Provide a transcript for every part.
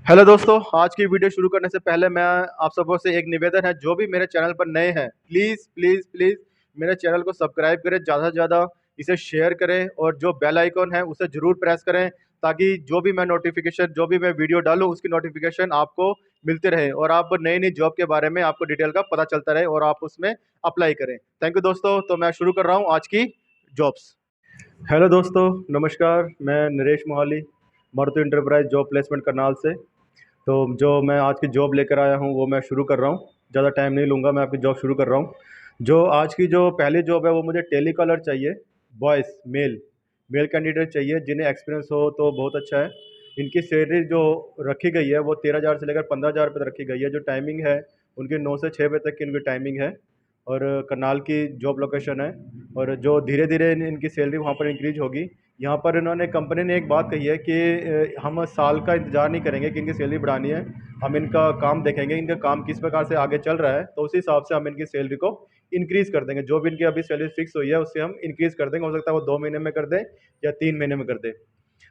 Hello दोस्तों, आज की वीडियो शुरू करने से पहले मैं आप सबको से एक निवेदन है, जो भी मेरे चैनल पर नए हैं प्लीज़ प्लीज़ प्लीज़ मेरे चैनल को सब्सक्राइब करें, ज़्यादा से ज़्यादा इसे शेयर करें और जो बेल आइकॉन है उसे ज़रूर प्रेस करें, ताकि जो भी मैं नोटिफिकेशन जो भी मैं वीडियो डालूँ उसकी नोटिफिकेशन आपको मिलते रहे और आप नई नई जॉब के बारे में आपको डिटेल का पता चलता रहे और आप उसमें अप्लाई करें। थैंक यू दोस्तों। तो मैं शुरू कर रहा हूँ आज की जॉब्स। हेलो दोस्तों, नमस्कार। मैं Naresh Mohali, Maruti enterprise job placement Karnal से। तो जो मैं आज की जॉब लेकर आया हूँ वो मैं शुरू कर रहा हूँ। ज़्यादा टाइम नहीं लूँगा, मैं आपकी जॉब शुरू कर रहा हूँ। जो आज की जो पहली जॉब है वो मुझे टेलीकॉलर चाहिए। वॉइस मेल मेल कैंडिडेट चाहिए जिन्हें एक्सपीरियंस हो तो बहुत अच्छा है। इनकी सैलरी जो रखी गई है वो 13,000 से लेकर 15,000 रुपये तक रखी गई है। जो टाइमिंग है उनकी 9 से 6 बजे तक की इनकी टाइमिंग है और करनाल की जॉब लोकेशन है। और जो धीरे धीरे इनकी सैलरी वहाँ पर इंक्रीज होगी। यहाँ पर इन्होंने कंपनी ने एक बात कही है कि हम साल का इंतज़ार नहीं करेंगे कि इनकी सैलरी बढ़ानी है। हम इनका काम देखेंगे, इनका काम किस प्रकार से आगे चल रहा है, तो उसी हिसाब से हम इनकी सैलरी को इंक्रीज़ कर देंगे। जो भी इनकी अभी सैलरी फिक्स हुई है उससे हम इंक्रीज़ कर देंगे। हो सकता है वो 2 महीने में कर दें या 3 महीने में कर दें।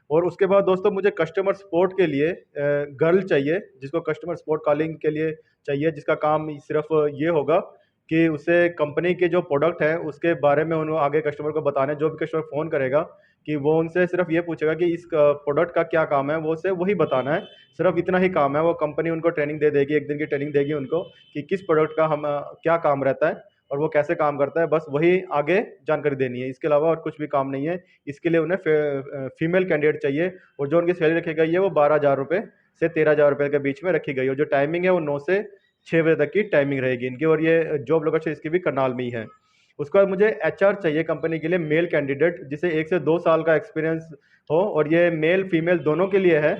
और उसके बाद दोस्तों मुझे कस्टमर सपोर्ट के लिए गर्ल चाहिए, जिसको कस्टमर सपोर्ट कॉलिंग के लिए चाहिए, जिसका काम सिर्फ ये होगा कि उसे कंपनी के जो प्रोडक्ट है उसके बारे में उन्होंने आगे कस्टमर को बताना है। जो भी कस्टमर फ़ोन करेगा कि वो उनसे सिर्फ ये पूछेगा कि इस प्रोडक्ट का क्या काम है, वो उसे वही बताना है। सिर्फ इतना ही काम है। वो कंपनी उनको ट्रेनिंग दे देगी, एक दिन की ट्रेनिंग देगी उनको कि किस प्रोडक्ट का हम क्या काम रहता है और वो कैसे काम करता है, बस वही आगे जानकारी देनी है। इसके अलावा और कुछ भी काम नहीं है। इसके लिए उन्हें फीमेल कैंडिडेट चाहिए और जो उनकी सैलरी रखी गई है वो 12,000 रुपये से 13,000 रुपये के बीच में रखी गई है। और जो टाइमिंग है वो 9 से 6 बजे तक की टाइमिंग रहेगी इनकी और ये जॉब लोकेशन इसकी भी करनाल में ही है। उसके बाद मुझे एचआर चाहिए कंपनी के लिए, मेल कैंडिडेट जिसे 1 से 2 साल का एक्सपीरियंस हो और ये मेल फीमेल दोनों के लिए है।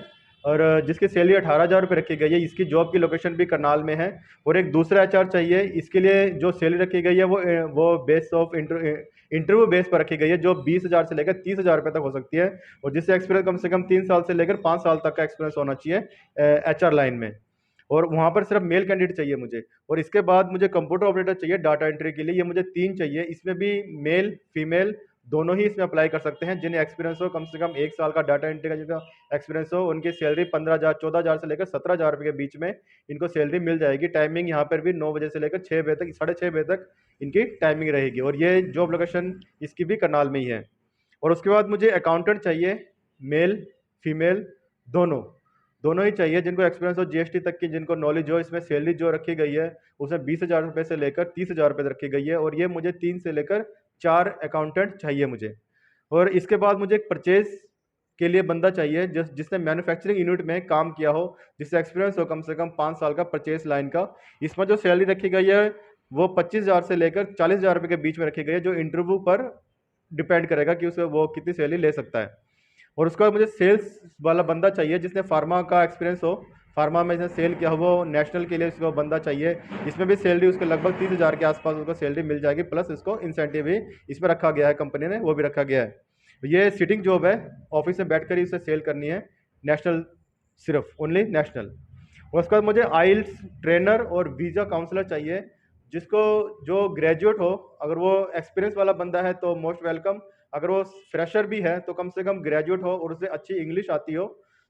और जिसकी सैलरी 18,000 रुपये रखी गई है। इसकी जॉब की लोकेशन भी करनाल में है। और एक दूसरा एचआर चाहिए, इसके लिए जो सैलरी रखी गई है वो बेस ऑफ इंटरव्यू बेस पर रखी गई है, जो 20,000 से लेकर 30,000 रुपये तक हो सकती है। और जिससे एक्सपीरियंस कम से कम 3 साल से लेकर 5 साल तक का एक्सपीरियंस होना चाहिए एचआर लाइन में। और वहाँ पर सिर्फ मेल कैंडिडेट चाहिए मुझे। और इसके बाद मुझे कंप्यूटर ऑपरेटर चाहिए डाटा एंट्री के लिए। ये मुझे 3 चाहिए। इसमें भी मेल फीमेल दोनों ही इसमें अप्लाई कर सकते हैं, जिन्हें एक्सपीरियंस हो कम से कम 1 साल का डाटा एंट्री का जिनका एक्सपीरियंस हो। उनकी सैलरी 15,000 14,000 से लेकर 17,000 रुपये के बीच में इनको सैलरी मिल जाएगी। टाइमिंग यहाँ पर भी 9 बजे से लेकर 6 बजे तक, 6:30 बजे तक इनकी टाइमिंग रहेगी। और ये जॉब लोकेशन इसकी भी करनाल में ही है। और उसके बाद मुझे अकाउंटेंट चाहिए, मेल फीमेल दोनों दोनों ही चाहिए, जिनको एक्सपीरियंस हो जीएसटी तक की, जिनको नॉलेज हो। इसमें सैलरी जो रखी गई है उसमें 20,000 रुपये से लेकर 30,000 रुपये रखी गई है। और ये मुझे 3 से लेकर 4 अकाउंटेंट चाहिए मुझे। और इसके बाद मुझे एक परचेज के लिए बंदा चाहिए जिसने मैन्युफैक्चरिंग यूनिट में काम किया हो, जिससे एक्सपीरियंस हो कम से कम 5 साल का परचेज लाइन का। इसमें जो सैलरी रखी गई है वो 25,000 से लेकर 40,000 रुपये के बीच में रखी गई है, जो इंटरव्यू पर डिपेंड करेगा कि उसे वो कितनी सैलरी ले सकता है। और उसके बाद मुझे सेल्स वाला बंदा चाहिए जिसने फार्मा का एक्सपीरियंस हो, फार्मा में इसने सेल किया हो, वो नेशनल के लिए इसको बंदा चाहिए। इसमें भी सैलरी उसके लगभग 30,000 के आसपास उसको सैलरी मिल जाएगी, प्लस इसको इंसेंटिव भी इसमें रखा गया है, कंपनी ने वो भी रखा गया है। ये सिटिंग जॉब है, ऑफिस में बैठ कर ही उसे सेल करनी है, नेशनल, सिर्फ ओनली नेशनल। और उसके बाद मुझे आइल्स ट्रेनर और वीज़ा काउंसलर चाहिए, जिसको जो ग्रेजुएट हो। अगर वो एक्सपीरियंस वाला बंदा है तो मोस्ट वेलकम। अगर वो फ्रेशर भी है तो कम से कम ग्रेजुएट हो और उसे अच्छी इंग्लिश आती हो,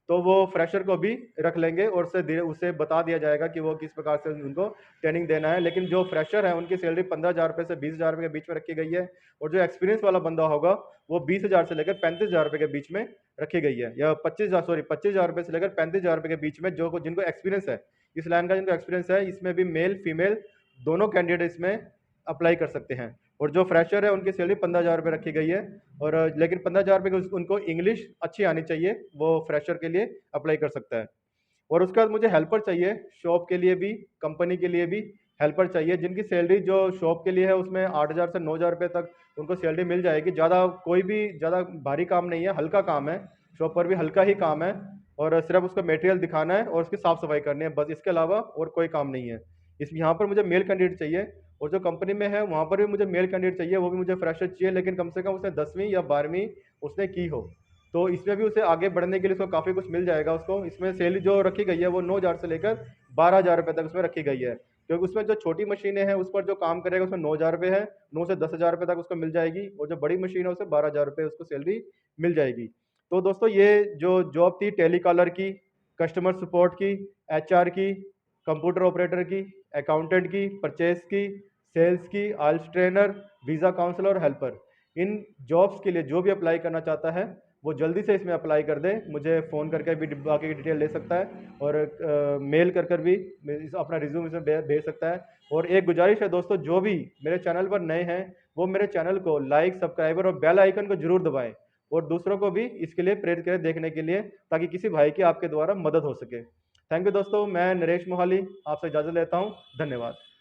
तो वो फ्रेशर को भी रख लेंगे और उसे बता दिया जाएगा कि वो किस प्रकार से उनको ट्रेनिंग देना है। लेकिन जो फ्रेशर है उनकी सैलरी 15,000 रुपये से 20,000 रुपये के बीच में रखी गई है। और जो एक्सपीरियंस वाला बंदा होगा वो 20,000 से लेकर 35,000 रुपये के बीच में रखी गई है, या 25,000 रुपये से लेकर 35,000 रुपये के बीच में, जो जिनको एक्सपीरियंस है इस लाइन का, जिनको एक्सपीरियंस है। इसमें भी मेल फीमेल दोनों कैंडिडेट इसमें अप्लाई कर सकते हैं। और जो फ्रेशर है उनकी सैलरी 15,000 रुपये रखी गई है। और लेकिन 15,000 रुपये की उनको इंग्लिश अच्छी आनी चाहिए, वो फ्रेशर के लिए अप्लाई कर सकता है। और उसके बाद मुझे हेल्पर चाहिए, शॉप के लिए भी कंपनी के लिए भी हेल्पर चाहिए, जिनकी सैलरी जो शॉप के लिए है उसमें 8,000 से 9,000 रुपये तक उनको सैलरी मिल जाएगी। ज़्यादा कोई भी ज़्यादा भारी काम नहीं है, हल्का काम है। शॉप पर भी हल्का ही काम है और सिर्फ उसको मटेरियल दिखाना है और उसकी साफ़ सफाई करनी है, बस। इसके अलावा और कोई काम नहीं है। इस यहाँ पर मुझे मेल कैंडिडेट चाहिए। और जो कंपनी में है वहाँ पर भी मुझे मेल कैंडिडेट चाहिए, वो भी मुझे फ्रेशर चाहिए, लेकिन कम से कम उसने 10वीं या 12वीं उसने की हो। तो इसमें भी उसे आगे बढ़ने के लिए उसको काफ़ी कुछ मिल जाएगा उसको। इसमें सैलरी जो रखी गई है वो 9,000 से लेकर 12,000 रुपये तक उसमें रखी गई है, क्योंकि उसमें जो छोटी मशीनें हैं उस पर जो काम करेगा उसमें 9,000 रुपये है। 9 से 10,000 रुपये तक उसको मिल जाएगी। और जो बड़ी मशीन है उसे 12,000 रुपये उसको सैलरी मिल जाएगी। तो दोस्तों ये जो जॉब थी टेलीकॉलर की, कस्टमर सपोर्ट की, एचआर की, कंप्यूटर ऑपरेटर की, अकाउंटेंट की, परचेस की, सेल्स की, आइल्स ट्रेनर, वीज़ा काउंसलर और हेल्पर। इन जॉब्स के लिए जो भी अप्लाई करना चाहता है वो जल्दी से इसमें अप्लाई कर दे। मुझे फ़ोन करके भी बाकी की डिटेल ले सकता है और मेल कर भी अपना रिज्यूम इसमें भेज सकता है। और एक गुजारिश है दोस्तों, जो भी मेरे चैनल पर नए हैं वो मेरे चैनल को लाइक, सब्सक्राइबर और बेल आइकन को जरूर दबाएं और दूसरों को भी इसके लिए प्रेरित करें देखने के लिए, ताकि किसी भाई की आपके द्वारा मदद हो सके। थैंक यू दोस्तों, मैं नरेश मोहाली आपसे इजाज़त लेता हूँ। धन्यवाद।